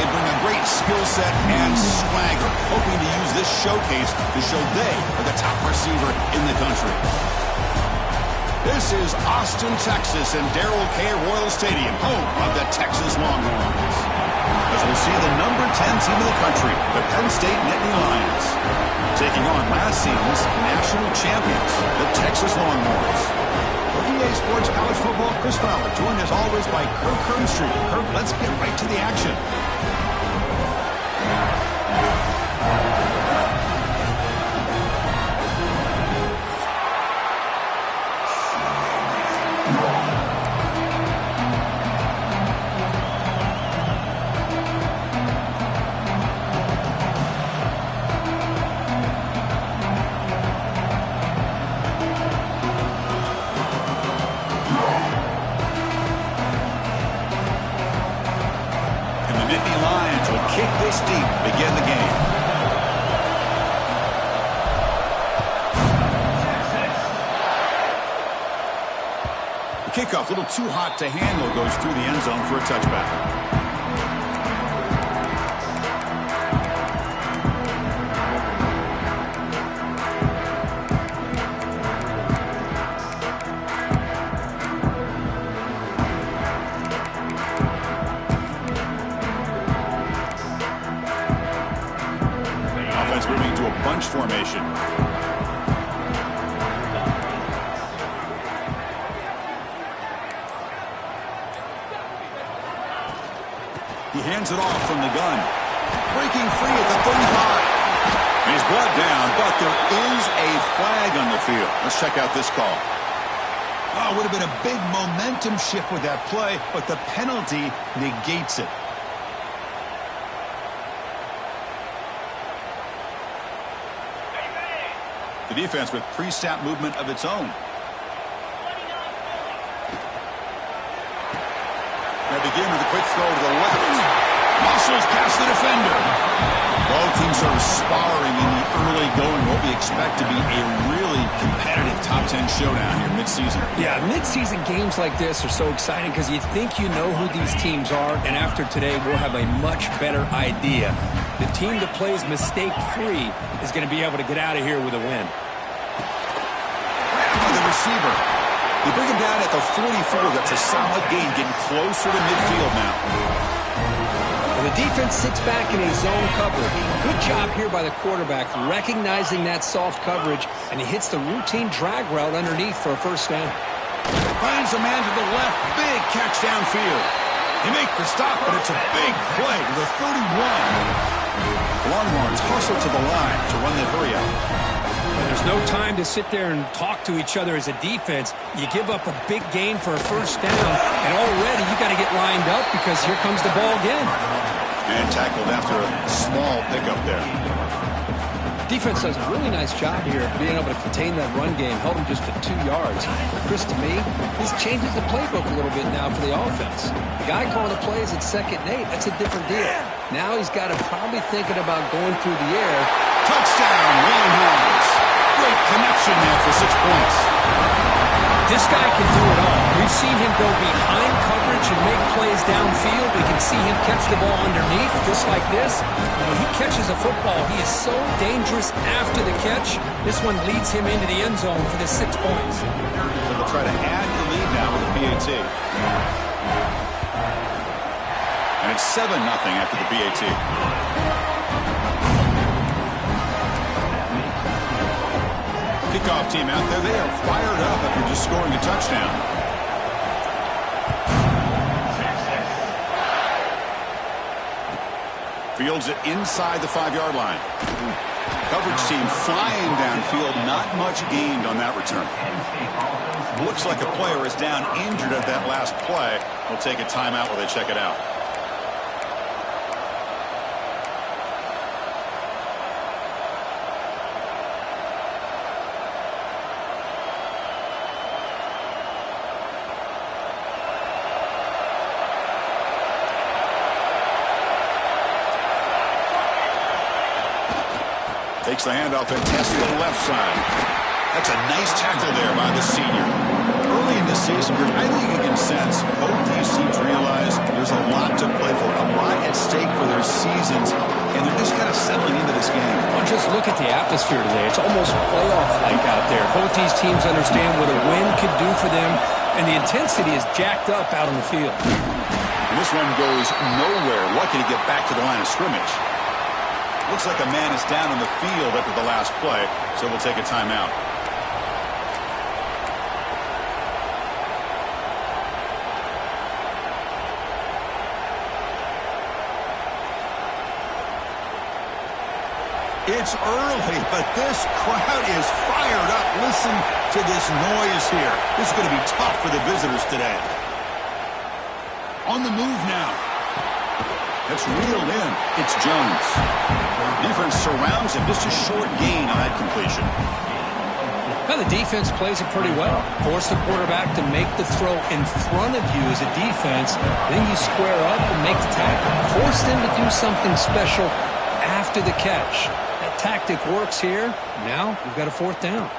They bring a great skill set and swagger, hoping to use this showcase to show they are the top receiver in the country. This is Austin, Texas, and Darrell K. Royal Stadium, home of the Texas Longhorns. As we'll see the number 10 team in the country, the Penn State Nittany Lions, taking on last season's national champions, the Texas Longhorns. For EA Sports College Football, Chris Fowler, joined as always by Kirk Herbstreit. Kirk, let's get right to the action. Kickoff, a little too hot to handle, goes through the end zone for a touchback. Offense moving to a bunch formation. He hands it off from the gun. Breaking free at the 35. And he's brought down, but there is a flag on the field. Let's check out this call. Oh, it would have been a big momentum shift with that play, but the penalty negates it. The defense with pre-snap movement of its own. They begin with a quick throw to the left. Muscles past the defender. Both teams are sparring in the early going. What we expect to be a really competitive top 10 showdown here mid-season. Yeah, mid-season games like this are so exciting because you think you know who these teams are, and after today we'll have a much better idea. The team that plays mistake-free is going to be able to get out of here with a win. Grab by the receiver. They bring him down at the 44. That's a solid gain, getting closer to midfield now. And the defense sits back in a zone coverage. Good job here by the quarterback, recognizing that soft coverage, and he hits the routine drag route underneath for a first down. Finds a man to the left. Big catch downfield. They make the stop, but it's a big play to the 31. Longhorns hustle to the line to run the hurry out. And there's no time to sit there and talk to each other as a defense. You give up a big gain for a first down, and already you got to get lined up because here comes the ball again. And tackled after a small pickup there. Defense does a really nice job here of being able to contain that run game, held him just to 2 yards. Chris, to me, this changes the playbook a little bit now for the offense. The guy calling the plays at 2nd and 8, that's a different deal. Now he's got to probably thinking about going through the air. Touchdown, Longhorns. Great connection there for 6 points. This guy can do it all. We've seen him go behind coverage and make plays downfield. We can see him catch the ball underneath, just like this. And when he catches a football, he is so dangerous after the catch. This one leads him into the end zone for the 6 points. So they'll try to add the lead now with the PAT. And it's 7-0 after the PAT. Kickoff team out there. They are fired up after just scoring a touchdown. Fields it inside the 5-yard line. Coverage team flying downfield. Not much gained on that return. Looks like a player is down injured at that last play. We'll take a timeout while they check it out. Takes the handoff and tests the left side. That's a nice tackle there by the senior. Early in the season, I think you can sense both these teams realize there's a lot to play for, a lot at stake for their atmosphere today. It's almost playoff-like out there. Both these teams understand what a win could do for them, and the intensity is jacked up out on the field. And this one goes nowhere. Lucky to get back to the line of scrimmage. Looks like a man is down on the field after the last play, so we'll take a timeout. It's early, but this crowd is fired up. Listen to this noise here. This is going to be tough for the visitors today. On the move now. That's reeled in. It's Jones. Defense surrounds him. Just a short gain on that completion. Now the defense plays it pretty well. Force the quarterback to make the throw in front of you as a defense. Then you square up and make the tackle. Force them to do something special after the catch. That tactic works here. Now we've got a fourth down.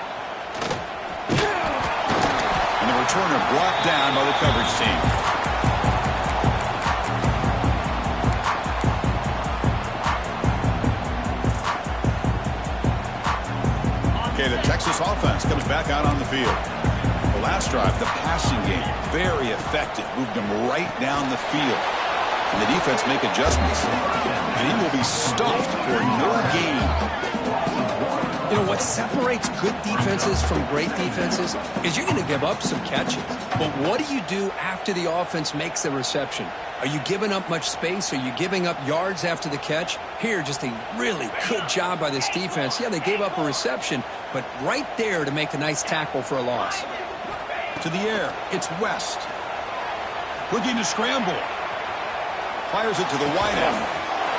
And the returner brought down by the coverage team. Okay, the Texas offense comes back out on the field. The last drive, the passing game, very effective. Moved them right down the field. And the defense make adjustments. And he will be stuffed for no gain. You know, what separates good defenses from great defenses is you're going to give up some catches. But what do you do after the offense makes the reception? Are you giving up much space? Are you giving up yards after the catch? Here, just a really good job by this defense. Yeah, they gave up a reception, but right there to make a nice tackle for a loss. To the air, it's West. Looking to scramble. Fires it to the wide end.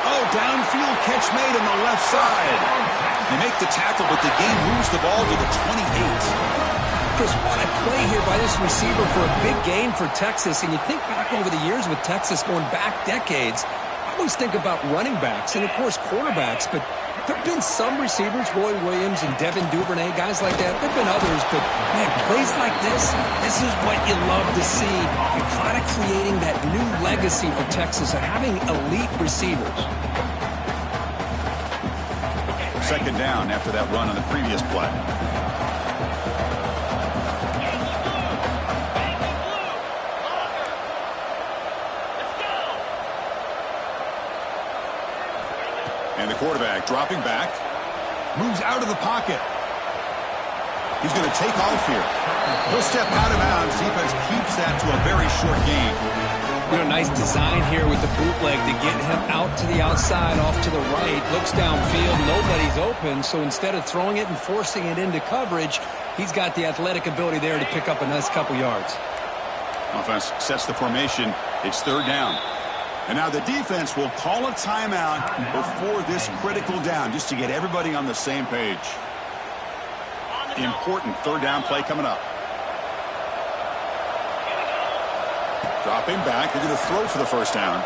Oh, downfield catch made on the left side. They make the tackle, but the game moves the ball to the 28. Chris, what a play here by this receiver for a big gain for Texas. And you think back over the years with Texas going back decades, I always think about running backs and, of course, quarterbacks. But there have been some receivers, Roy Williams and Devin Duvernay, guys like that. There have been others, but, man, plays like this is what you love to see. You're kind of creating that new legacy for Texas of having elite receivers. Second down after that run on the previous play. And the quarterback dropping back. Moves out of the pocket. He's going to take off here. He'll step out of bounds. Defense keeps that to a very short gain. You know, nice design here with the bootleg to get him out to the outside, off to the right. Looks downfield. Nobody's open. So instead of throwing it and forcing it into coverage, he's got the athletic ability there to pick up a nice couple yards. Offense sets the formation. It's third down. And now the defense will call a timeout before this critical down, just to get everybody on the same page. Important third down play coming up. Dropping back. They're going to throw for the first down.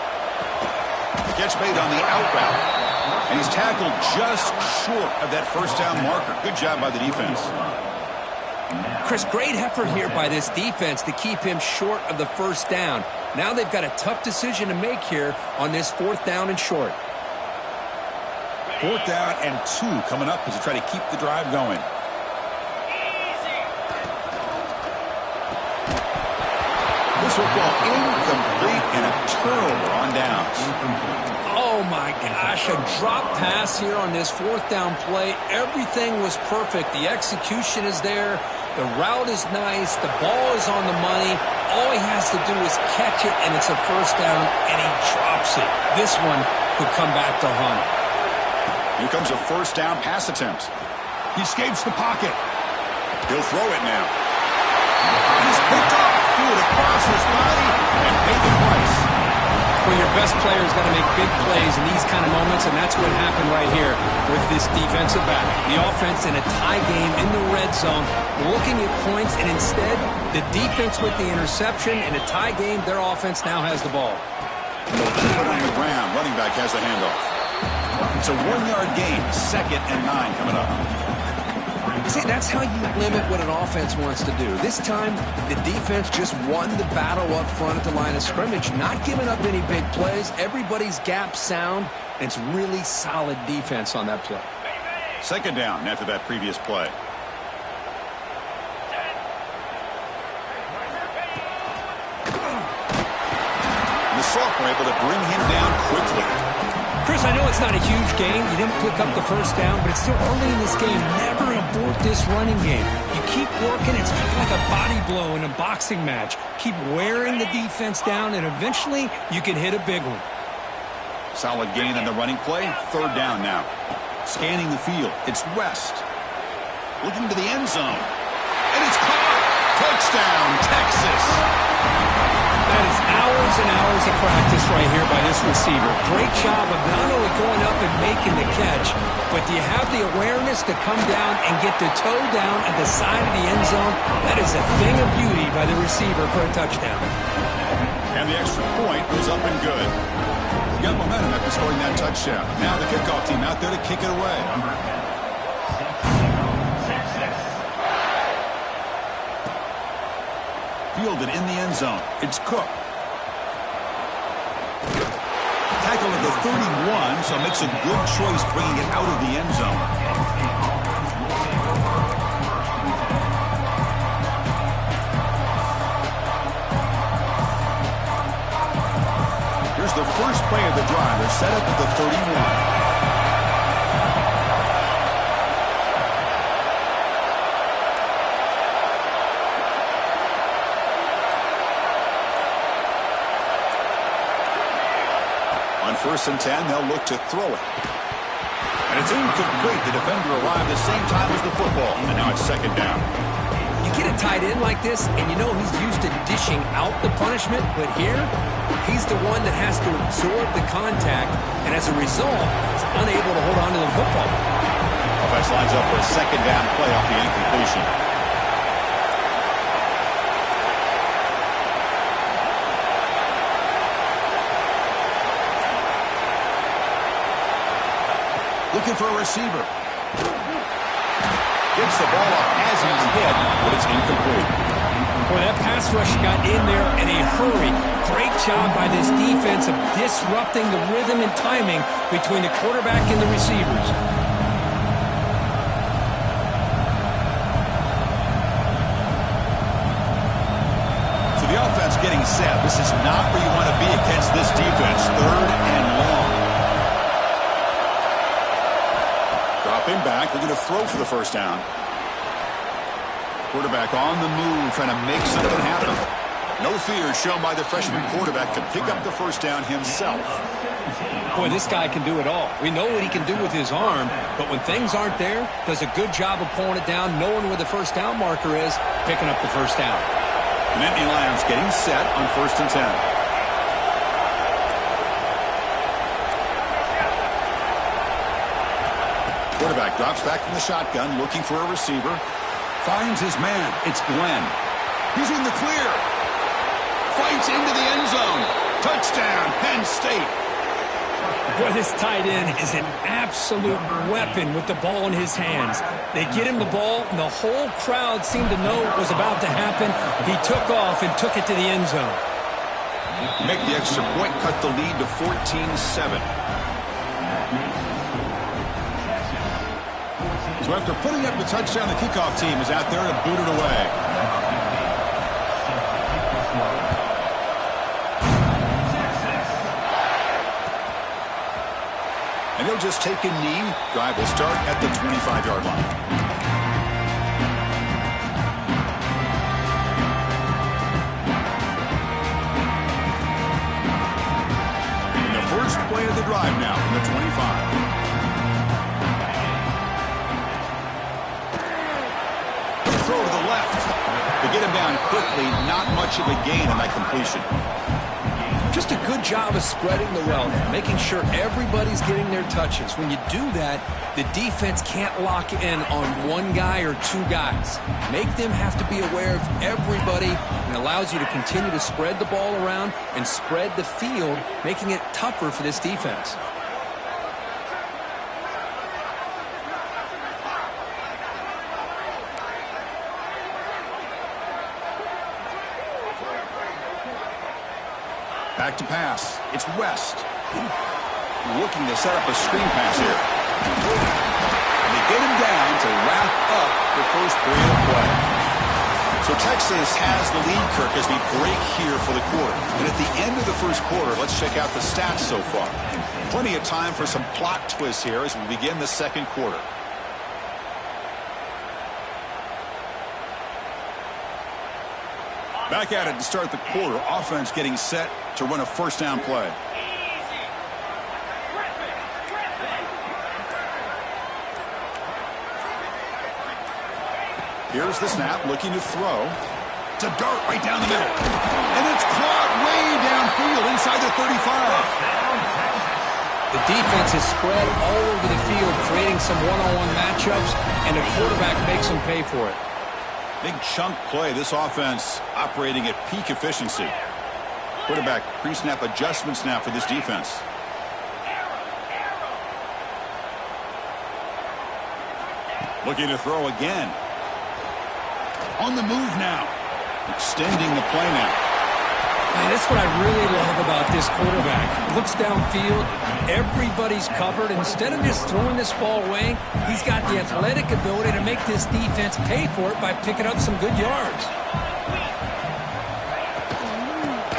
Catch made on the out route. And he's tackled just short of that first down marker. Good job by the defense. Chris, great effort here by this defense to keep him short of the first down. Now they've got a tough decision to make here on this fourth down and short. Fourth down and 2 coming up as they try to keep the drive going. This football incomplete and a turnover on downs. Oh, my gosh, a drop pass here on this fourth down play. Everything was perfect. The execution is there. The route is nice. The ball is on the money. All he has to do is catch it, and it's a first down, and he drops it. This one could come back to haunt him. Here comes a first down pass attempt. He escapes the pocket. He'll throw it now. He's picked off. Threw it across his body and paid the price. Well, your best player is going to make big plays in these kind of moments, and that's what happened right here with this defensive back. The offense in a tie game in the red zone, looking at points, and instead, the defense with the interception. In a tie game, their offense now has the ball. Put on the ground. Running back has the handoff. It's a 1-yard gain. 2nd and 9 coming up. See, that's how you limit what an offense wants to do. This time, the defense just won the battle up front at the line of scrimmage, not giving up any big plays. Everybody's gap sound, and it's really solid defense on that play. Second down after that previous play. And the sophomore able to bring him down quickly. Chris, I know it's not a huge game. You didn't pick up the first down, but it's still early in this game. Never abort this running game. You keep working. It's kind of like a body blow in a boxing match. Keep wearing the defense down, and eventually you can hit a big one. Solid gain on the running play. Third down now. Scanning the field. It's West. Looking to the end zone. And it's caught. Touchdown, Texas. That is hours and hours of practice right here by this receiver. Great job of not only going up and making the catch, but do you have the awareness to come down and get the toe down at the side of the end zone? That is a thing of beauty by the receiver for a touchdown. And the extra point was up and good. You got momentum after scoring that touchdown. Now the kickoff team out there to kick it away. Fielded in the end zone. It's Cook. Tackle at the 31, so makes a good choice bringing it out of the end zone. Here's the first play of the drive. They're set up at the 31. First and 10, they'll look to throw it. And it's incomplete. The defender arrived the same time as the football. And now it's second down. You get a tight end like this, and you know he's used to dishing out the punishment, but here, he's the one that has to absorb the contact, and as a result, he's unable to hold on to the football. Offense lines up for a second down play off the incompletion. Looking for a receiver. Gets the ball off as he's hit, but it's incomplete. Boy, that pass rush got in there in a hurry. Great job by this defense of disrupting the rhythm and timing between the quarterback and the receivers. So the offense getting set. This is not where you want to be against this defense. Third and long. Dropping back, they're going to throw for the first down. Quarterback on the move, trying to make something happen. No fear shown by the freshman quarterback to pick up the first down himself. Boy, this guy can do it all. We know what he can do with his arm, but when things aren't there, does a good job of pulling it down, knowing where the first down marker is, picking up the first down. The Nittany Lions getting set on first and 10. Quarterback drops back from the shotgun, looking for a receiver. Finds his man. It's Glenn. He's in the clear. Fights into the end zone. Touchdown, Penn State. Boy, this tight end is an absolute weapon with the ball in his hands. They get him the ball, and the whole crowd seemed to know what was about to happen. He took off and took it to the end zone. Make the extra point, cut the lead to 14-7. So after putting up the touchdown, the kickoff team is out there to boot it away. And he'll just take a knee. Drive will start at the 25-yard line. And the first play of the drive now from the 25. Throw to the left. To get him down quickly, not much of a gain on that completion. Just a good job of spreading the wealth, making sure everybody's getting their touches. When you do that, the defense can't lock in on one guy or two guys. Make them have to be aware of everybody, and allows you to continue to spread the ball around and spread the field, making it tougher for this defense. Back to pass. It's West. Looking to set up a screen pass here. And they get him down to wrap up the first period of play. So Texas has the lead, Kirk, as we break here for the quarter. And at the end of the first quarter, let's check out the stats so far. Plenty of time for some plot twists here as we begin the second quarter. Back at it to start the quarter. Offense getting set to run a first down play. Here's the snap, looking to throw. It's a dart right down the middle. And it's caught way downfield inside the 35. The defense is spread all over the field, creating some one-on-one matchups, and the quarterback makes them pay for it. Big chunk play. This offense operating at peak efficiency. Quarterback pre-snap adjustments now for this defense. Looking to throw again. On the move now. Extending the play now. Man, that's what I really love about this quarterback. Looks downfield, everybody's covered. Instead of just throwing this ball away, he's got the athletic ability to make this defense pay for it by picking up some good yards.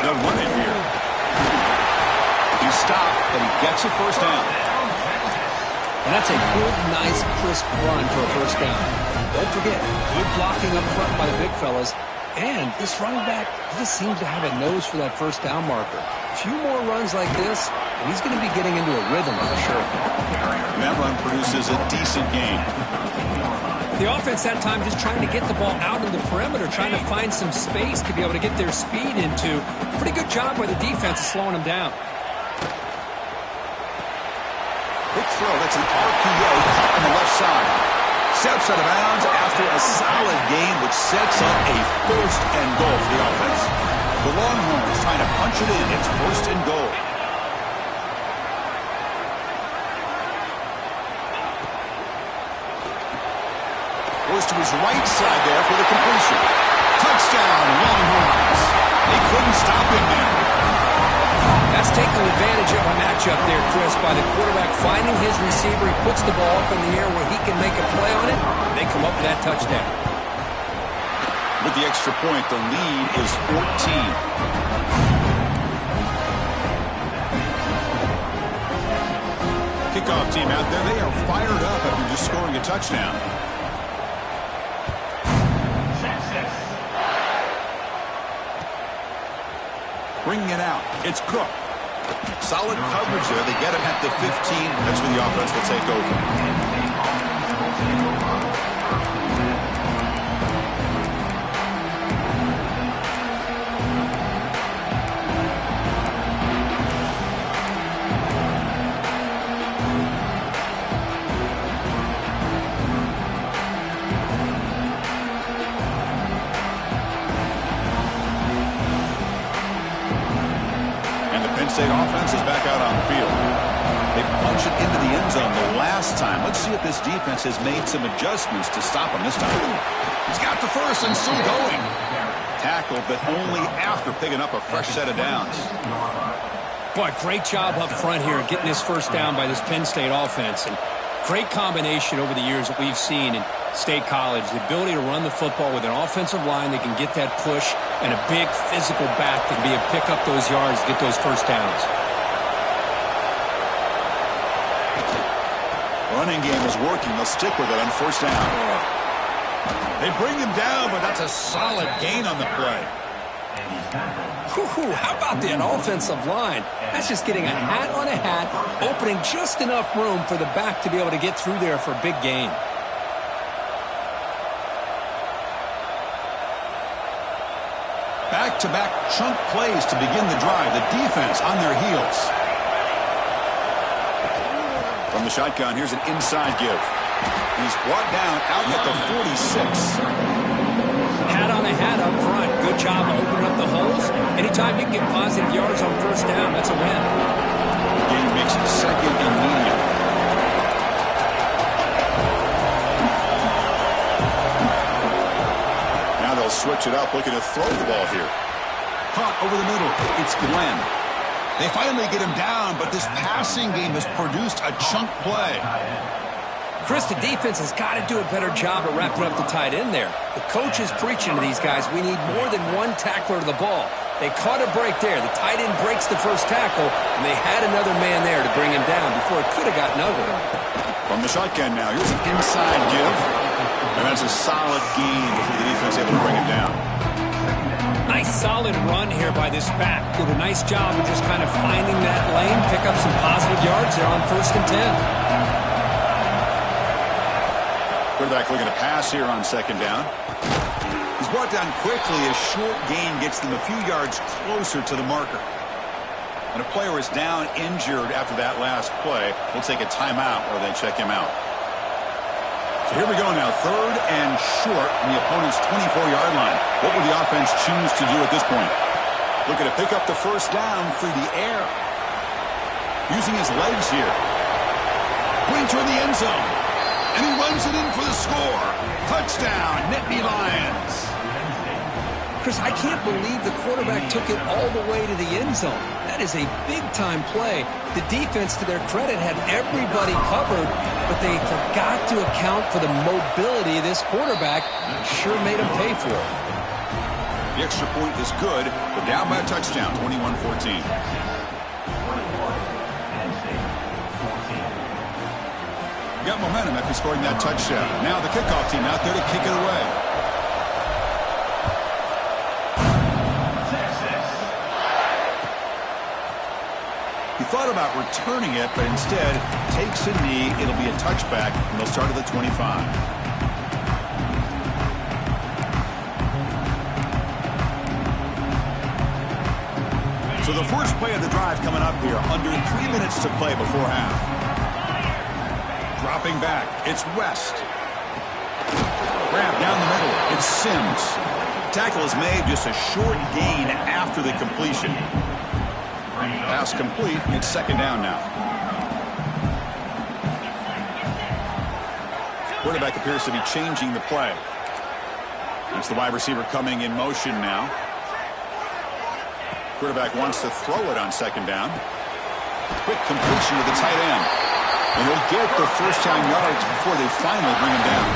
They'll run it here. He stopped, but he gets a first down. And that's a good, nice, crisp run for a first down. Don't forget, good blocking up front by the big fellas. And this running back, he just seems to have a nose for that first down marker. A few more runs like this, and he's going to be getting into a rhythm for sure. And that run produces a decent gain. The offense that time just trying to get the ball out in the perimeter, trying to find some space to be able to get their speed into. Pretty good job by the defense of slowing them down. Quick throw, that's an RPO on the left side. Steps out of bounds after a solid gain, which sets up a first and goal for the offense. The Longhorns trying to punch it in. It's first and goal. Goes to his right side there for the completion. Touchdown, Longhorns. They couldn't stop him there. That's taking advantage of a matchup there, Chris, by the quarterback finding his receiver. He puts the ball up in the air where he can make a play on it. They come up with that touchdown. With the extra point, the lead is 14. Kickoff team out there. They are fired up after just scoring a touchdown. Bringing it out. It's Cook. Solid coverage there. They get him at the 15. That's where the offense will take over. State offense is back out on the field. They punch it into the end zone the last time. Let's see if this defense has made some adjustments to stop him this time. He's got the first and still going. Tackle, but only after picking up a fresh set of downs. Boy, great job up front here getting this first down by this Penn State offense. And great combination over the years that we've seen in State College. The ability to run the football with an offensive line that can get that push and a big physical back that can be able to pick up those yards, get those first downs. Running game is working. They'll stick with it on first down. They bring him down, but that's a solid gain on the play. How about that offensive line? That's just getting a hat on a hat, opening just enough room for the back to be able to get through there for a big gain. Back-to-back chunk plays to begin the drive. The defense on their heels. From the shotgun, here's an inside give. He's brought down out at the 46. Hat on a hat up front. Good job opening up the holes. Anytime you can get positive yards on first down, that's a win. Game makes it second and medium. Now they'll switch it up, looking to throw the ball here. Caught over the middle. It's Glenn. They finally get him down, but this passing game has produced a chunk play. Chris, the defense has got to do a better job of wrapping up the tight end there. The coach is preaching to these guys, we need more than one tackler to the ball. They caught a break there. The tight end breaks the first tackle, and they had another man there to bring him down before it could have gotten ugly. From the shotgun now, here's an inside give. And that's a solid gain before the defense able to bring him down. Nice solid run here by this back. Did a nice job of just kind of finding that lane, pick up some positive yards there on 1st and 10. Quarterback looking to pass here on 2nd down. He's brought down quickly. A short gain gets them a few yards closer to the marker. When a player is down injured after that last play, we'll take a timeout or they check him out. So here we go now, 3rd and short from the opponent's 24-yard line. What would the offense choose to do at this point? Looking to pick up the 1st down through the air. Using his legs here. Putting toward the end zone. And he runs it in for the score. Touchdown, Nittany Lions. Chris, I can't believe the quarterback took it all the way to the end zone. That is a big-time play. The defense, to their credit, had everybody covered, but they forgot to account for the mobility of this quarterback. Sure made him pay for it. The extra point is good, but down by a touchdown, 21-14. Got momentum after scoring that touchdown. Now the kickoff team out there to kick it away. He thought about returning it, but instead takes a knee. It'll be a touchback, and they'll start at the 25. So the first play of the drive coming up here, under 3 minutes to play before half. Dropping back, it's West. Grab down the middle, it's Sims. Tackle is made, just a short gain after the completion. Pass complete, it's 2nd down now. Quarterback appears to be changing the play. It's the wide receiver coming in motion now. Quarterback wants to throw it on 2nd down. Quick completion to the tight end. And he'll get the 1st down yards before they finally bring him down.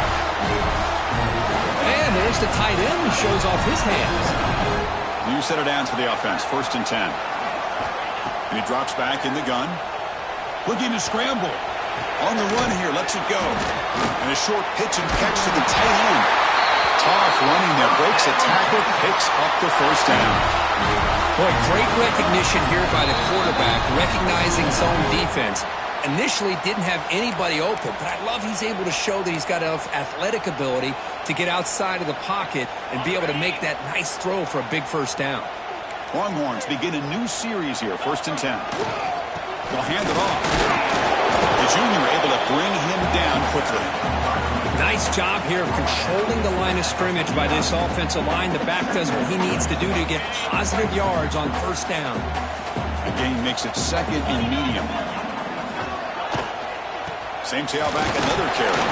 And there's the tight end who shows off his hands. New set of downs for the offense, 1st and 10. And he drops back in the gun. Looking to scramble. On the run here, lets it go. And a short pitch and catch to the tight end. Tough running there, breaks a tackle, picks up the 1st down. Boy, great recognition here by the quarterback, recognizing zone defense. Initially didn't have anybody open, but I love he's able to show that he's got enough athletic ability to get outside of the pocket and be able to make that nice throw for a big 1st down. Longhorns begin a new series here, 1st and 10. They'll hand it off. The junior able to bring him down quickly. Nice job here of controlling the line of scrimmage by this offensive line. The back does what he needs to do to get positive yards on 1st down. The gain makes it 2nd and medium. Same tailback, another carry.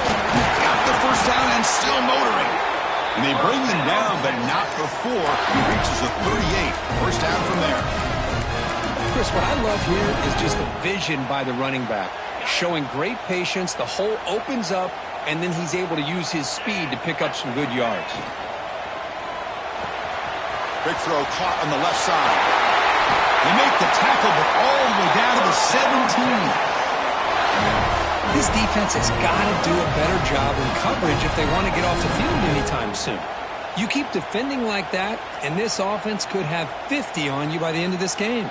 Got the 1st down and still motoring. And they bring him down, but not before he reaches the 38. 1st down from there. Chris, what I love here is just the vision by the running back. Showing great patience, the hole opens up, and then he's able to use his speed to pick up some good yards. Big throw caught on the left side. They make the tackle, but all the way down to the 17. This defense has got to do a better job in coverage if they want to get off the field anytime soon. You keep defending like that, and this offense could have 50 on you by the end of this game.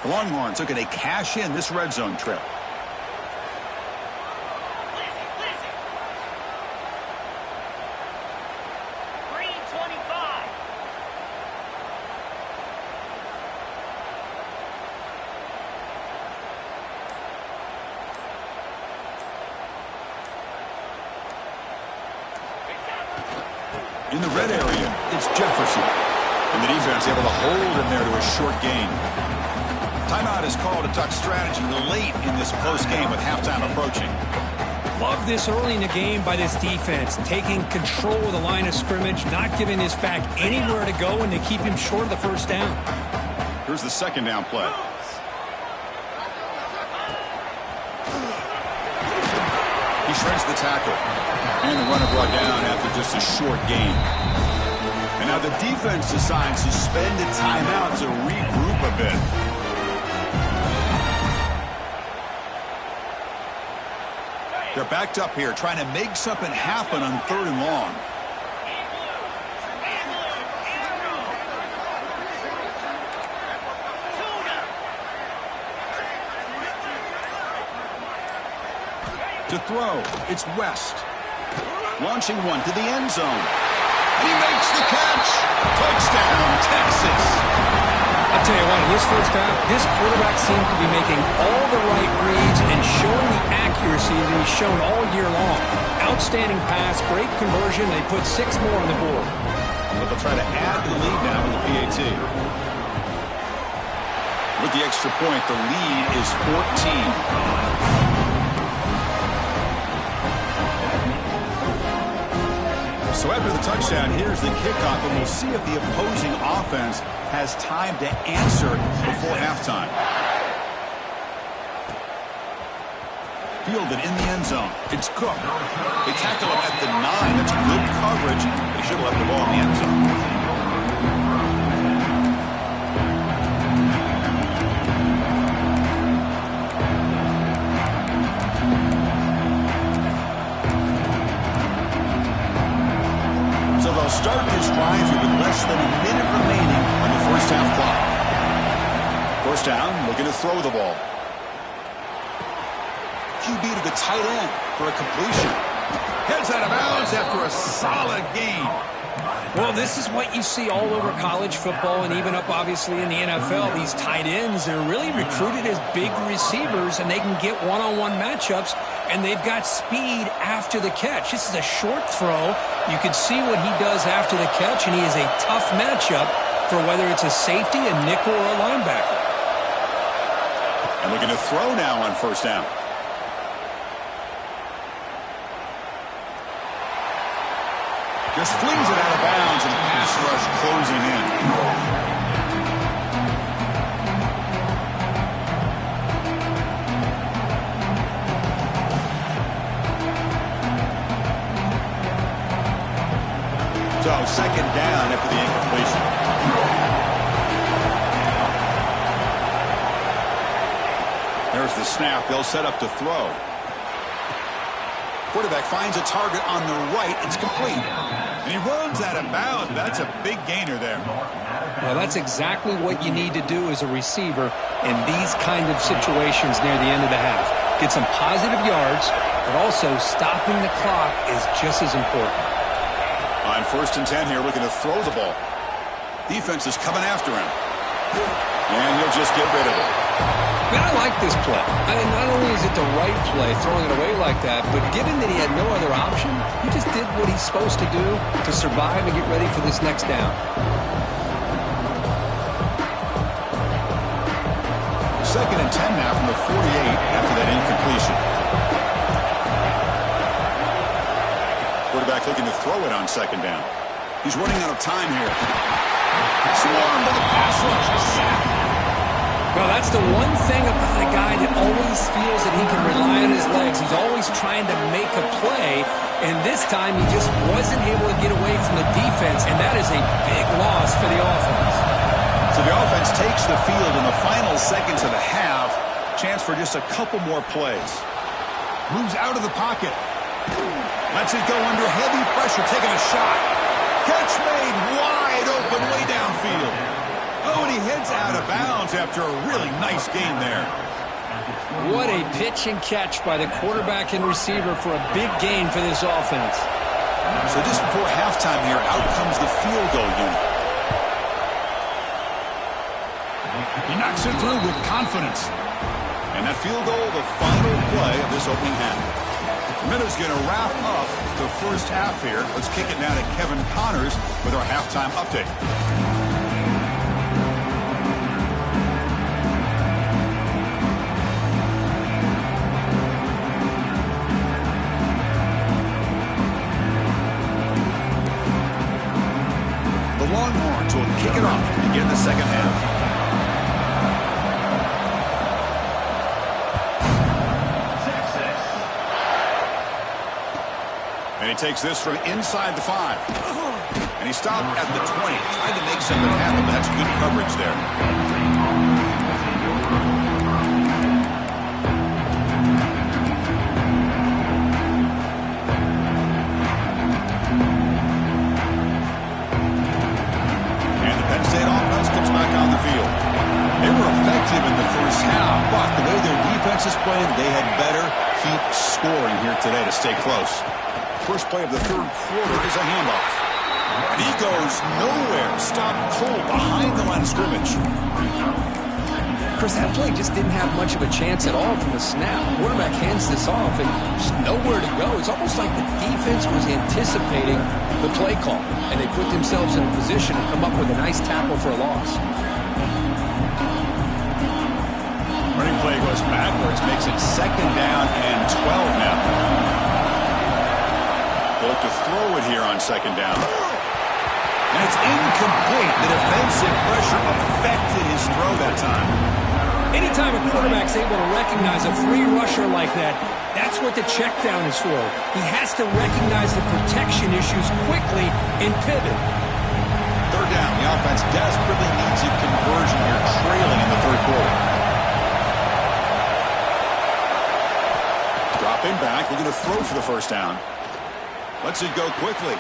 The Longhorns looking to cash in this red zone trip. In the red area, it's Jefferson. And the defense able to hold him there to a short gain. Timeout is called to Duck strategy late in this close game with halftime approaching. Love this early in the game by this defense, taking control of the line of scrimmage, not giving this back anywhere to go, and they keep him short of the first down. Here's the second down play. He shreds the tackle. And the runner brought down after just a short gain. And now the defense decides to spend a timeout to regroup a bit. They're backed up here, trying to make something happen on 3rd and long. To throw, it's West. Launching one to the end zone. And he makes the catch. Touchdown, Texas. I'll tell you what, in this first half, this quarterback seems to be making all the right reads and showing the accuracy that he's shown all year long. Outstanding pass, great conversion. They put 6 more on the board. But they'll try to add the lead now in the PAT. With the extra point, the lead is 14. So after the touchdown, here's the kickoff, and we'll see if the opposing offense has time to answer before halftime. Fielded in the end zone. It's Cook. They tackle him at the 9. That's good coverage. They should have left the ball in the end zone. Start this drive here with less than a minute remaining on the first half clock. First down, looking to throw the ball. QB to the tight end for a completion. Heads out of bounds after a solid gain. Well, this is what you see all over college football and even up, obviously, in the NFL. These tight ends, they're really recruited as big receivers, and they can get one-on-one matchups, and they've got speed after the catch. This is a short throw. You can see what he does after the catch, and he is a tough matchup for whether it's a safety, a nickel, or a linebacker. And looking to throw now on first down. Just flings it out of bounds, and pass rush closing in. So second down after the incompletion. There's the snap. They'll set up to throw. Quarterback finds a target on the right. It's complete. And he runs out of bounds. That's a big gainer there. Well, that's exactly what you need to do as a receiver in these kind of situations near the end of the half. Get some positive yards, but also stopping the clock is just as important. On 1st and 10 here, looking to throw the ball. Defense is coming after him. And he'll just get rid of it. Man, I like this play. I mean, not only is it the right play, throwing it away like that, but given that he had no other option, he just did what he's supposed to do to survive and get ready for this next down. Second and 10 now from the 48 after that incompletion. Quarterback looking to throw it on second down. He's running out of time here. Swarmed by the pass rush. Sack. Well, that's the one thing about a guy that always feels that he can rely on his legs. He's always trying to make a play, and this time he just wasn't able to get away from the defense, and that is a big loss for the offense. So the offense takes the field in the final seconds of the half. Chance for just a couple more plays. Moves out of the pocket. Lets it go under heavy pressure, taking a shot. Catch made wide open way downfield. Oh, and he heads out of bounds after a really nice gain there. What a pitch and catch by the quarterback and receiver for a big gain for this offense. So just before halftime here, out comes the field goal unit. He knocks it through with confidence. And that field goal, the final play of this opening half. Minutes going to wrap up the first half here. Let's kick it now to Kevin Connors with our halftime update. The Longhorns will kick it off to begin the second half. And he takes this from inside the 5. And he stopped at the 20. Tried to make something happen, but that's good coverage there. In the first half, but the way their defense is playing, they had better keep scoring here today to stay close. First play of the third quarter is a handoff. And he goes nowhere. Stopped cold behind the line of scrimmage. Chris, that play just didn't have much of a chance at all from the snap. Quarterback hands this off and just nowhere to go. It's almost like the defense was anticipating the play call, and they put themselves in a position to come up with a nice tackle for a loss. Running play goes backwards, makes it 2nd down and 12 now. They'll look to throw it here on 2nd down. And it's incomplete. The defensive pressure affected his throw that time. Anytime a quarterback's able to recognize a free rusher like that, that's what the check down is for. He has to recognize the protection issues quickly and pivot. 3rd down. The offense desperately needs a conversion here, trailing in the 3rd quarter. Dropping back, looking to throw for the 1st down. Lets it go quickly.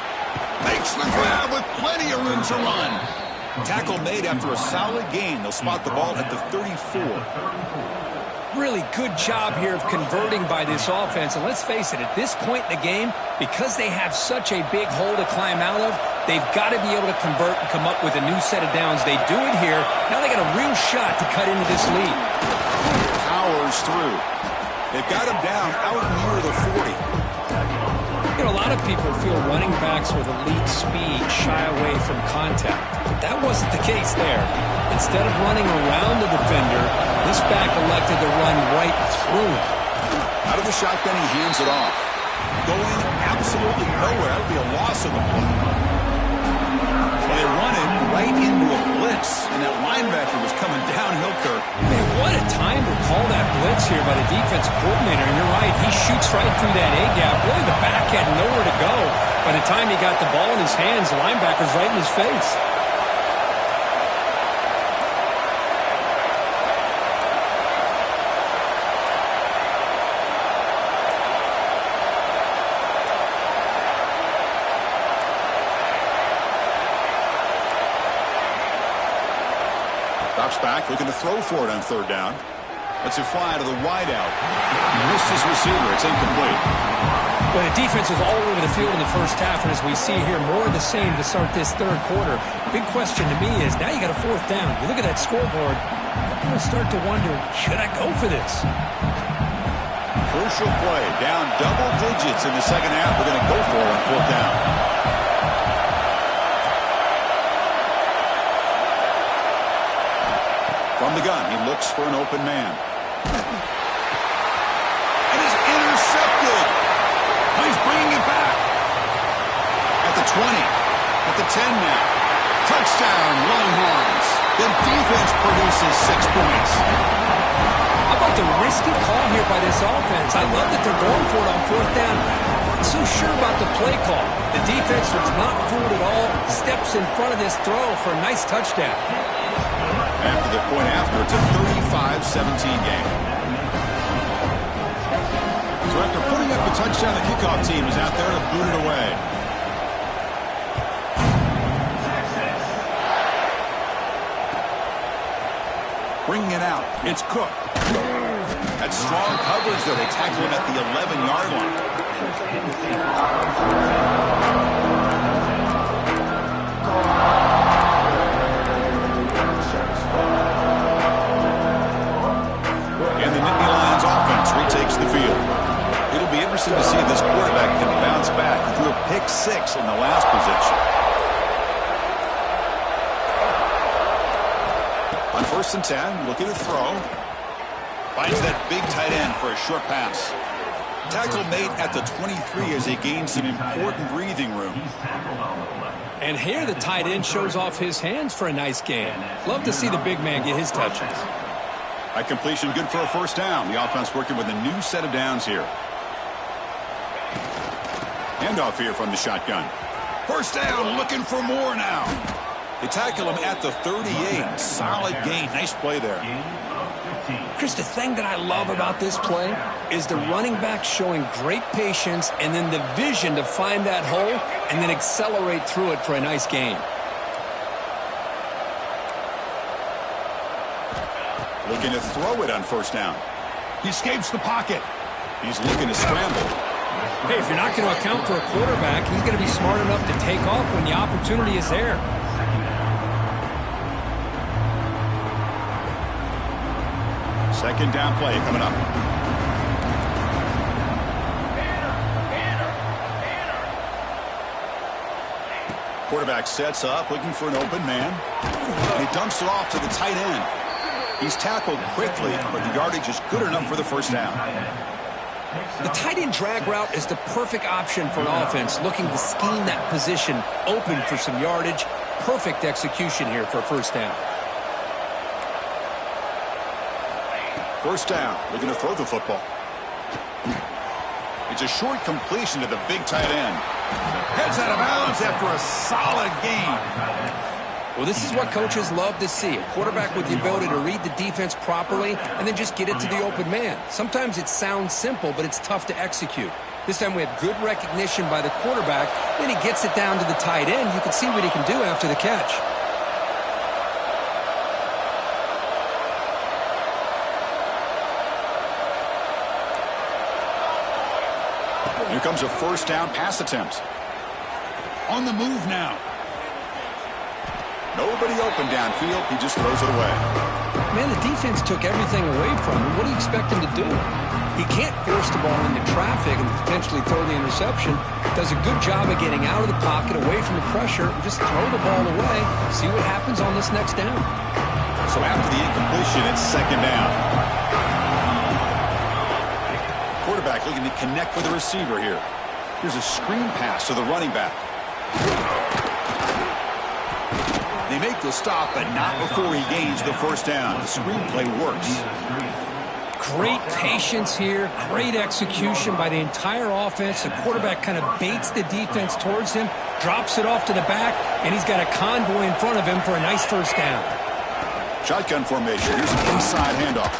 Makes the grab with plenty of room to run. Tackle made after a solid gain. They'll spot the ball at the 34. Really good job here of converting by this offense. And let's face it, at this point in the game, because they have such a big hole to climb out of, they've got to be able to convert and come up with a new set of downs. They do it here. Now they got a real shot to cut into this lead. Powers through. They've got him down out near the 40. You know, a lot of people feel running backs with elite speed shy away from contact. But that wasn't the case there. Instead of running around the defender, this back elected to run right through him. Out of the shotgun, he hands it off. Going absolutely nowhere. That would be a loss of the play. Well, they run it right into a blitz, and that linebacker was coming downhill, Kirk. Man, what a time to call that blitz here by the defensive coordinator. And you're right, he shoots right through that A-gap. Really, the back had nowhere to go. By the time he got the ball in his hands, the linebacker's right in his face. Drops back, looking to throw for it on 3rd down. Lets it fly to the wideout. He missed his receiver. It's incomplete. Well, the defense was all over the field in the first half, and as we see here, more of the same to start this 3rd quarter. Big question to me is, now you got a 4th down. You look at that scoreboard, you're going to start to wonder, should I go for this? Crucial play. Down double digits in the 2nd half. We're going to go for it on 4th down. From the gun, he looks for an open man. And is intercepted. Oh, he's bringing it back. At the 20. At the 10 now. Touchdown, Longhorns. The defense produces 6 points. How about the risky call here by this offense? I love that they're going for it on 4th down. Not so sure about the play call. The defense was not fooled at all. Steps in front of this throw for a nice touchdown. After the point after, it's a 35-17 game. So after putting up a touchdown, the kickoff team is out there to boot it away. Bringing it out, it's Cook. That's strong coverage, though. They tackle him at the 11-yard line. And the Nittany Lions offense retakes the field. It'll be interesting to see if this quarterback can bounce back. He threw a pick-6 in the last possession. On 1st and 10, looking to throw. Finds that big tight end for a short pass. Tackle made at the 23 as they gain some important breathing room. And here the tight end shows off his hands for a nice gain. Love to see the big man get his touches. A completion good for a first down. The offense working with a new set of downs here. Handoff here from the shotgun. First down, looking for more now. They tackle him at the 38. Solid gain. Nice play there. Chris, the thing that I love about this play is the running back showing great patience and then the vision to find that hole and then accelerate through it for a nice gain. Looking to throw it on first down. He escapes the pocket. He's looking to scramble. Hey, if you're not going to account for a quarterback, he's going to be smart enough to take off when the opportunity is there. Second down play coming up. Quarterback sets up, looking for an open man. And he dumps it off to the tight end. He's tackled quickly, but the yardage is good enough for the first down. The tight end drag route is the perfect option for an offense looking to scheme that position open for some yardage. Perfect execution here for a first down. First down, looking to throw the football. It's a short completion to the big tight end. Heads out of bounds after a solid gain. Well, this is what coaches love to see. A quarterback with the ability to read the defense properly and then just get it to the open man. Sometimes it sounds simple, but it's tough to execute. This time we have good recognition by the quarterback. Then he gets it down to the tight end. You can see what he can do after the catch. Here comes a first down pass attempt. On the move now. Nobody open downfield. He just throws it away. Man, the defense took everything away from him. What do you expect him to do? He can't force the ball into traffic and potentially throw the interception. Does a good job of getting out of the pocket, away from the pressure, and just throw the ball away. See what happens on this next down. So after the incompletion, it's second down. Quarterback looking to connect with the receiver here. Here's a screen pass to the running back. They make the stop, but not before he gains the first down. The screenplay works. Great patience here. Great execution by the entire offense. The quarterback kind of baits the defense towards him, drops it off to the back, and he's got a convoy in front of him for a nice first down. Shotgun formation. Here's an inside handoff.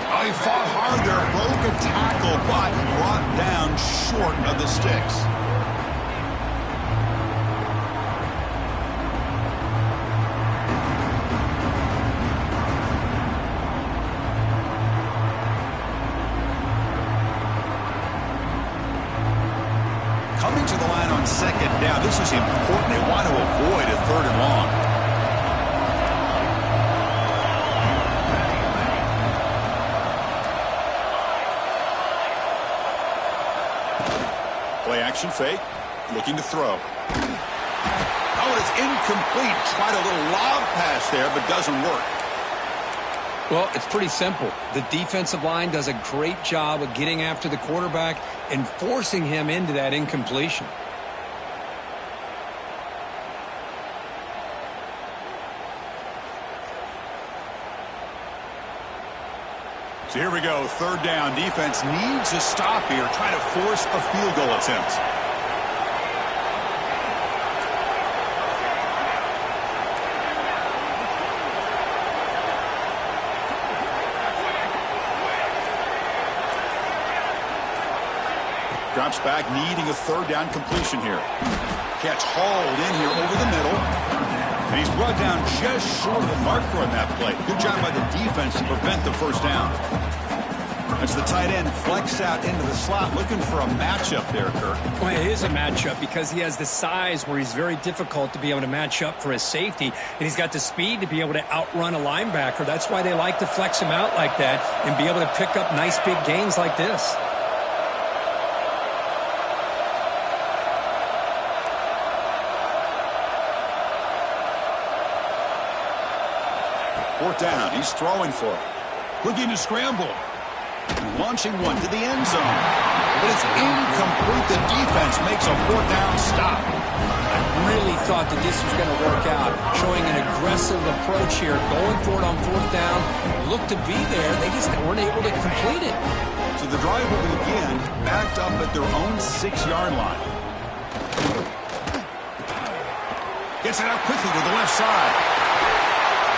Oh, he fought hard there. Broke a tackle, but brought down short of the sticks. Coming to the line on second down. This is important. They want to avoid a third and long. Play action fake. Looking to throw. Oh, it's incomplete. Tried a little lob pass there, but doesn't work. Well, it's pretty simple. The defensive line does a great job of getting after the quarterback and forcing him into that incompletion. So here we go, third down. Defense needs a stop here, trying to force a field goal attempt. Drops back, needing a third down completion here. Catch hauled in here over the middle. And he's brought down just short of the marker on that play. Good job by the defense to prevent the first down. As the tight end flexed out into the slot, looking for a matchup there, Kirk. Well, it is a matchup because he has the size where he's very difficult to be able to match up for his safety, and he's got the speed to be able to outrun a linebacker. That's why they like to flex him out like that and be able to pick up nice big gains like this. Fourth down, he's throwing for it. Looking to scramble. Launching one to the end zone. but it's incomplete. The defense makes a fourth down stop. I really thought that this was going to work out, showing an aggressive approach here, going for it on fourth down. Looked to be there. They just weren't able to complete it. So the drive will begin backed up at their own 6-yard line. Gets it out quickly to the left side.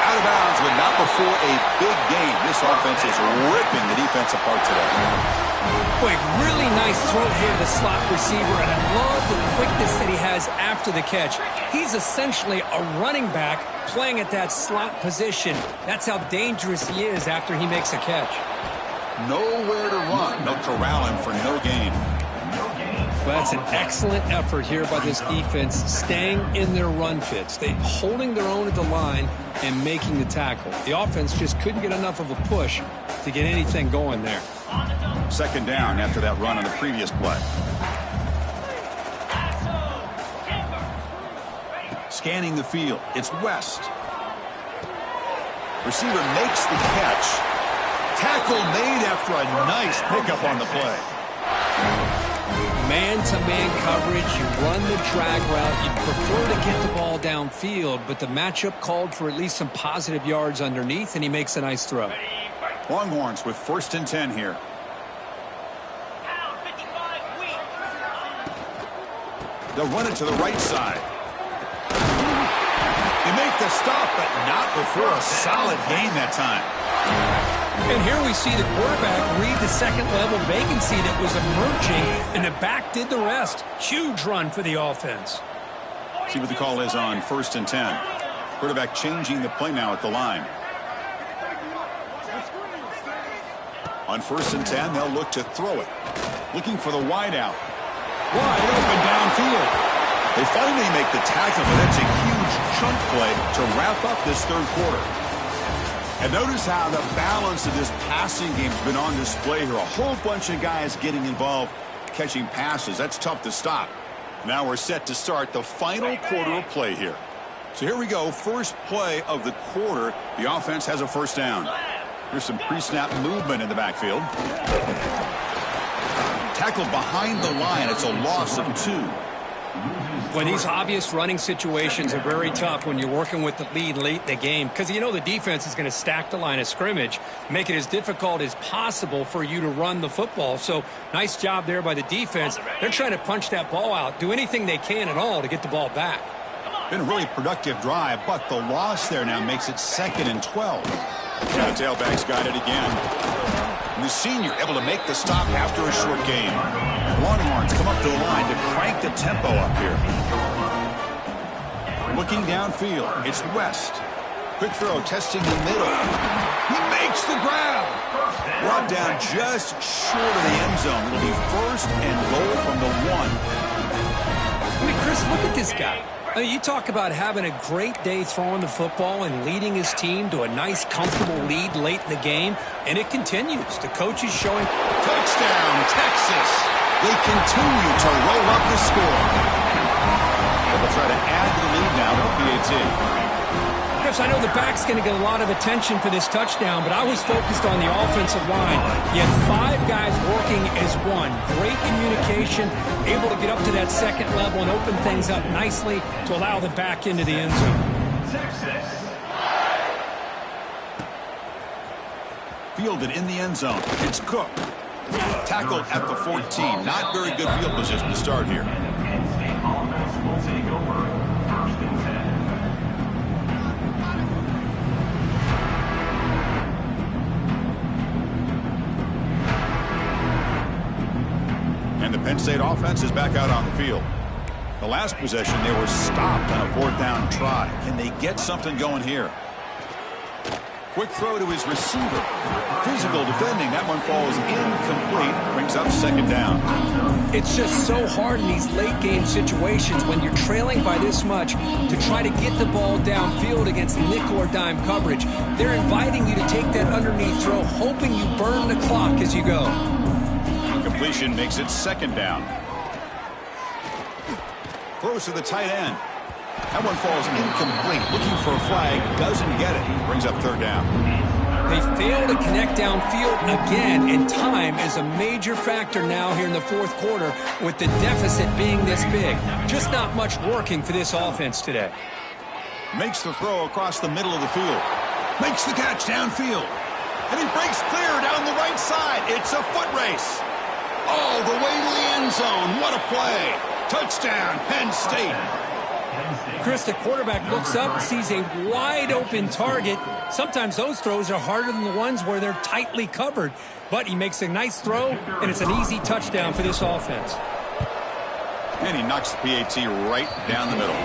Out of bounds, but not before a big gain. This offense is ripping the defense apart today. Boy, really nice throw here to the slot receiver, and I love the quickness that he has after the catch. He's essentially a running back playing at that slot position. That's how dangerous he is after he makes a catch. Nowhere to run. They'll corral him for no gain. Well, that's an excellent effort here by this defense, staying in their run fits. They holding their own at the line and making the tackle. The offense just couldn't get enough of a push to get anything going there. Second down after that run on the previous play. Scanning the field. It's West. Receiver makes the catch. Tackle made after a nice pickup on the play. Man-to-man coverage, you run the drag route, you prefer to get the ball downfield, but the matchup called for at least some positive yards underneath, and he makes a nice throw. Longhorns with 1st and 10 here. They'll run it to the right side. They make the stop, but not before a solid gain that time. And here we see the quarterback read the second-level vacancy that was emerging, and the back did the rest. Huge run for the offense. See what the call is on 1st and 10. Quarterback changing the play now at the line. On 1st and 10, they'll look to throw it. Looking for the wideout. Wide open downfield. They finally make the tackle, but that's a huge chunk play to wrap up this third quarter. And notice how the balance of this passing game has been on display here. A whole bunch of guys getting involved, catching passes. That's tough to stop. Now we're set to start the final quarter of play here. So here we go. First play of the quarter. The offense has a first down. Here's some pre-snap movement in the backfield. Tackled behind the line. It's a loss of 2. Well, these obvious running situations are very tough when you're working with the lead late in the game, because you know the defense is going to stack the line of scrimmage, make it as difficult as possible for you to run the football. So nice job there by the defense. They're trying to punch that ball out, do anything they can at all to get the ball back. Been a really productive drive, but the loss there now makes it 2nd and 12. Now the tailback's got it again. And the senior able to make the stop after a short gain. Longhorns come up to the line to crank the tempo up here. Looking downfield, it's West. Quick throw, testing the middle. He makes the grab. Brought down just short of the end zone. It'll be 1st and goal from the 1. I mean, Chris, look at this guy. I mean, you talk about having a great day throwing the football and leading his team to a nice, comfortable lead late in the game, and it continues. The coach is showing... Touchdown, Texas. They continue to roll up the score. They'll try to add to the lead now with PAT. Chris, I know the back's going to get a lot of attention for this touchdown, but I was focused on the offensive line. You had 5 guys working as one. Great communication, able to get up to that second level and open things up nicely to allow the back into the end zone. Fielded in the end zone. It's Cook. Tackled at the 14. Not very good field position to start here. And the Penn State offense is back out on the field. The last possession, they were stopped on a 4th down try. Can they get something going here? Quick throw to his receiver. Physical defending. That one falls incomplete. Brings up 2nd down. It's just so hard in these late game situations when you're trailing by this much to try to get the ball downfield against nickel or dime coverage. They're inviting you to take that underneath throw, hoping you burn the clock as you go. Completion makes it 2nd down. Throws to the tight end. That one falls incomplete. Looking for a flag. Doesn't get it. Brings up 3rd down. They fail to connect downfield again, and time is a major factor now here in the fourth quarter with the deficit being this big. Just not much working for this offense today. Makes the throw across the middle of the field. Makes the catch downfield. And he breaks clear down the right side. It's a foot race. All the way to the end zone. What a play. Touchdown, Penn State. Chris, the quarterback looks up, sees a wide-open target. Sometimes those throws are harder than the ones where they're tightly covered. But he makes a nice throw, and it's an easy touchdown for this offense. And he knocks the PAT right down the middle.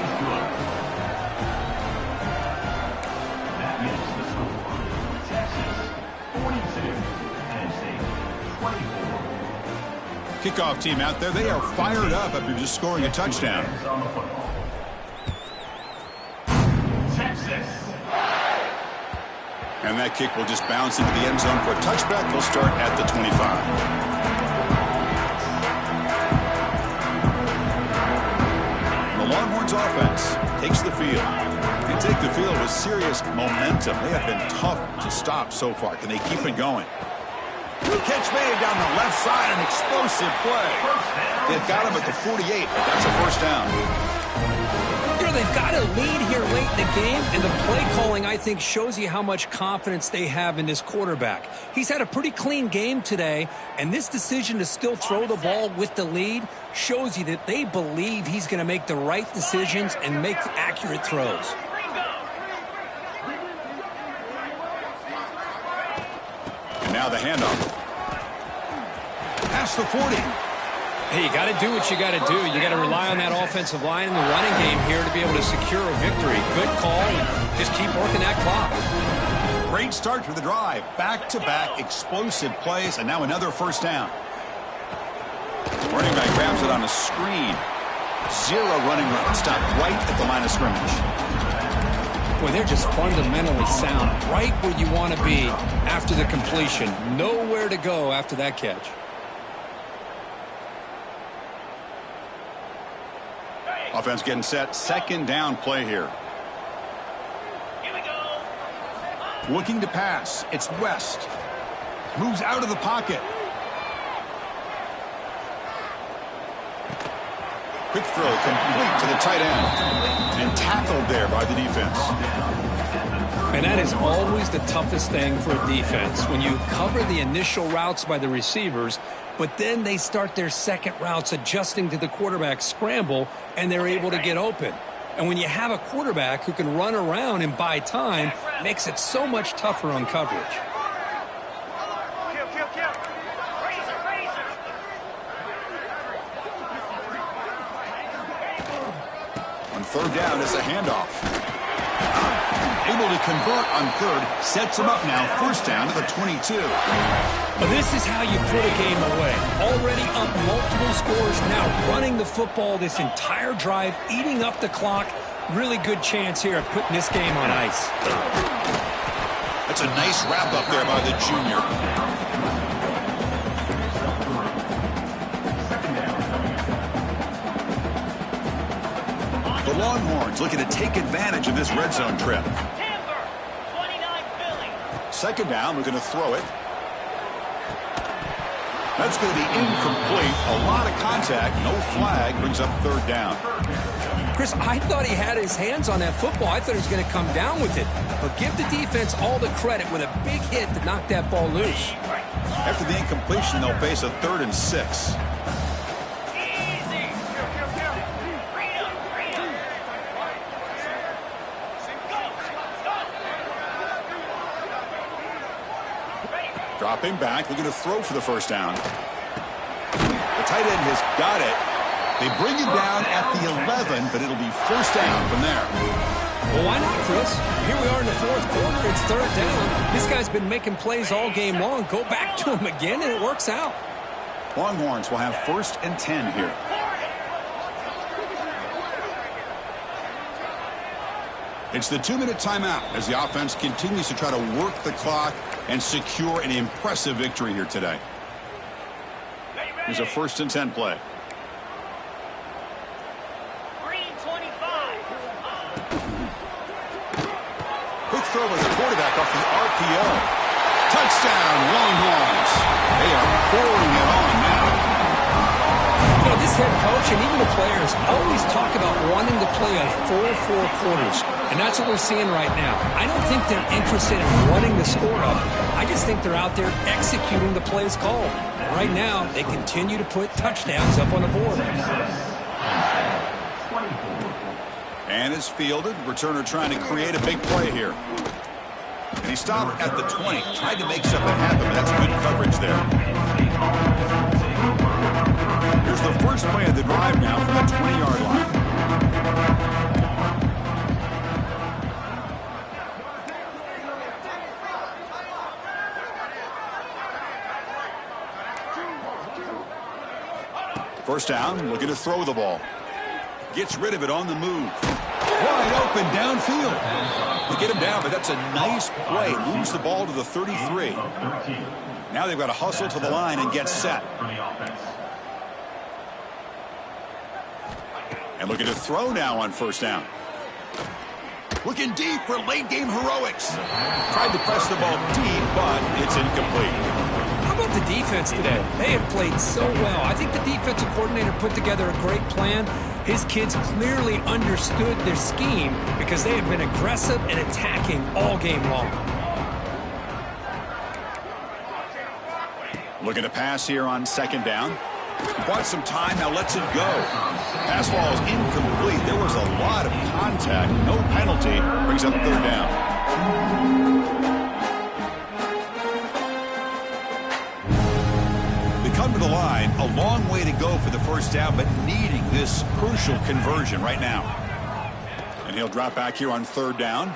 Kickoff team out there, they are fired up after just scoring a touchdown. And that kick will just bounce into the end zone for a touchback. They'll start at the 25. The Longhorns offense takes the field. They take the field with serious momentum. They have been tough to stop so far. Can they keep it going? Catch made down the left side, an explosive play. They've got him at the 48, but that's a first down. You know, they've got a lead here late in the game, and the play calling, I think, shows you how much confidence they have in this quarterback. He's had a pretty clean game today, and this decision to still throw the ball with the lead shows you that they believe he's going to make the right decisions and make accurate throws. And now the handoff. Past the 40. Hey, you got to do what you got to do. You got to rely on that offensive line in the running game here to be able to secure a victory. Good call. Just keep working that clock. Great start to the drive. Back-to-back explosive plays, and now another first down. Running back grabs it on a screen. Zero running route. Stopped right at the line of scrimmage. Boy, they're just fundamentally sound. Right where you want to be after the completion. Nowhere to go after that catch. Offense getting set. Second down play here. Here we go. Looking to pass. It's West. Moves out of the pocket. Quick throw complete to the tight end. And tackled there by the defense. And that is always the toughest thing for a defense. When you cover the initial routes by the receivers, but then they start their second routes adjusting to the quarterback scramble, and they're able to get open. And when you have a quarterback who can run around and buy time, it makes it so much tougher on coverage. On third down, it's a handoff. Able to convert on third. Sets him up now. First down to the 22. Well, this is how you put a game away. Already up multiple scores, now running the football this entire drive, eating up the clock. Really good chance here of putting this game on ice. That's a nice wrap up there by the junior. The Longhorns looking to take advantage of this red zone trip. Second down, we're going to throw it. That's going to be incomplete. A lot of contact. No flag. Brings up third down. Chris, I thought he had his hands on that football. I thought he was going to come down with it. But give the defense all the credit with a big hit to knock that ball loose. After the incompletion, they'll face a 3rd and 6. Dropping back, looking to throw for the first down. The tight end has got it. They bring him down at the 11, but it'll be first down from there. Well, why not, Chris? Here we are in the fourth quarter. It's third down. This guy's been making plays all game long. Go back to him again, and it works out. Longhorns will have 1st and 10 here. It's the 2-minute timeout as the offense continues to try to work the clock and secure an impressive victory here today. Here's a 1st and 10 play. Green 25. Quick throw as the quarterback off the RPO. Touchdown, Longhorns. They are pouring it on now. You know, this head coach and even the players always talk about wanting to play a full 4 quarters, and that's what we're seeing right now. I don't think they're interested in running the score up. I just think they're out there executing the plays called. And right now, they continue to put touchdowns up on the board. And it's fielded. Returner trying to create a big play here. And he stopped at the 20. Tried to make something happen, but that's good coverage there. Here's the first play of the drive now from the 20-yard line. First down, looking to throw the ball. Gets rid of it on the move. Wide open downfield. They get him down, but that's a nice play. Moves the ball to the 33. Now they've got to hustle to the line and get set. And looking to throw now on first down. Looking deep for late-game heroics. Tried to press the ball deep, but it's incomplete. How about the defense today? They have played so well. I think the defensive coordinator put together a great plan. His kids clearly understood their scheme because they have been aggressive and attacking all game long. Looking to pass here on second down. Bought some time, now lets it go. Pass ball is incomplete. There was a lot of contact. No penalty. Brings up third down. Come to the line, a long way to go for the first down, but needing this crucial conversion right now. And he'll drop back here on third down.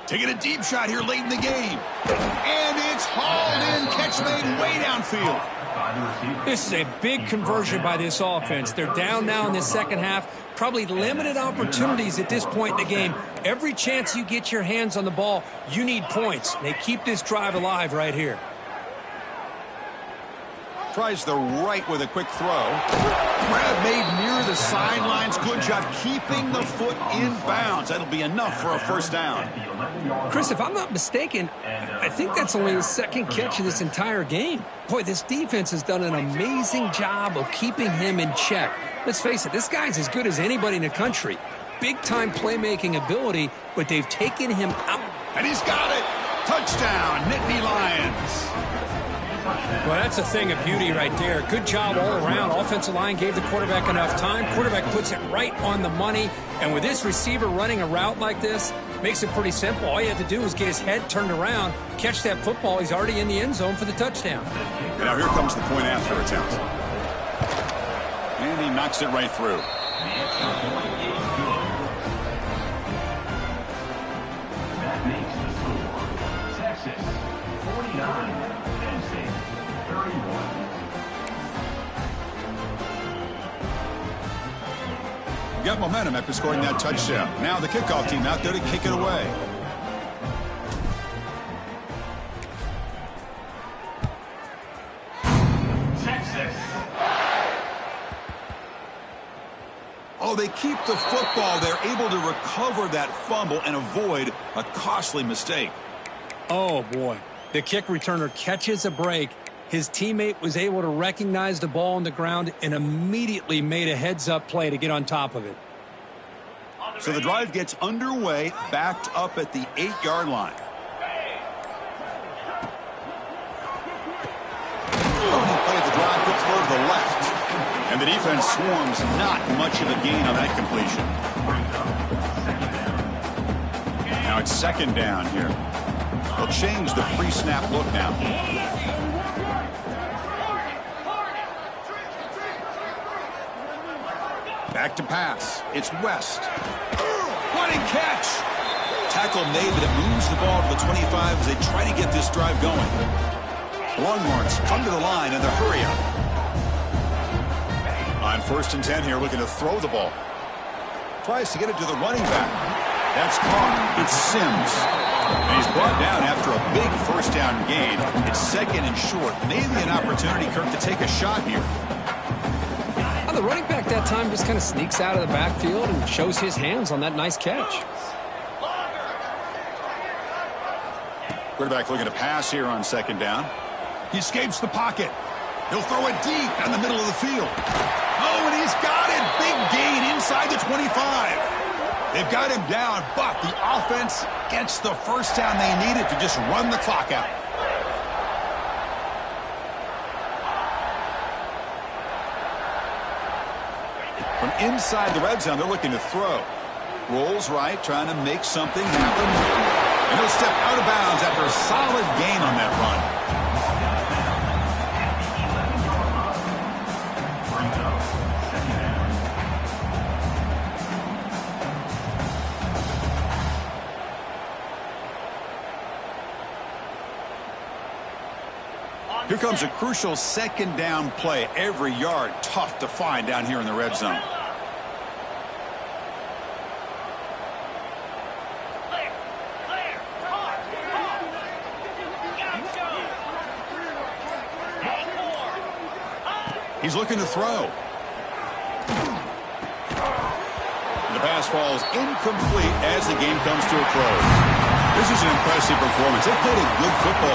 Taking a deep shot here late in the game. And it's hauled in, catch made way downfield. This is a big conversion by this offense. They're down now in the second half. Probably limited opportunities at this point in the game. Every chance you get your hands on the ball, you need points. They keep this drive alive right here. Tries the right with a quick throw. Grab made near the sidelines. Good job keeping the foot in bounds. That'll be enough for a first down. Chris, if I'm not mistaken, I think that's only his second catch of this entire game. Boy, this defense has done an amazing job of keeping him in check. Let's face it, this guy's as good as anybody in the country. Big-time playmaking ability, but they've taken him out. And he's got it. Touchdown, Nittany Lions. Well, that's a thing of beauty right there. Good job all around. Offensive line gave the quarterback enough time. Quarterback puts it right on the money. And with this receiver running a route like this, makes it pretty simple. All you have to do is get his head turned around, catch that football. He's already in the end zone for the touchdown. And now here comes the point after attempt. And he knocks it right through. That makes the score. Texas 49. Got momentum after scoring that touchdown. Now the kickoff team out there to kick it away. Texas. Oh, they keep the football. They're able to recover that fumble and avoid a costly mistake. Oh, boy. The kick returner catches a break. His teammate was able to recognize the ball on the ground and immediately made a heads-up play to get on top of it. So the drive gets underway, backed up at the 8-yard line. Early play of the drive, good throw to the left. And the defense swarms, not much of a gain on that completion. Now it's second down here. They'll change the pre-snap look now. Back to pass. It's West. Running catch. Tackle made, but it moves the ball to the 25 as they try to get this drive going. Longhorns come to the line in the hurry-up. On first and 10 here, looking to throw the ball. Tries to get it to the running back. That's caught. It's Sims. And he's brought down after a big first down gain. It's second and short. Maybe an opportunity, Kirk, to take a shot here. The running back that time just kind of sneaks out of the backfield and shows his hands on that nice catch. Quarterback looking to pass here on second down. He escapes the pocket. He'll throw it deep down the middle of the field. Oh, and he's got it. Big gain inside the 25. They've got him down, but the offense gets the first down they needed to just run the clock out. From inside the red zone, they're looking to throw. Rolls right, trying to make something happen. And he'll step out of bounds after a solid gain on that run. Here comes a crucial second down play. Every yard tough to find down here in the red zone. He's looking to throw. The pass falls incomplete as the game comes to a close. This is an impressive performance. They played a good football team.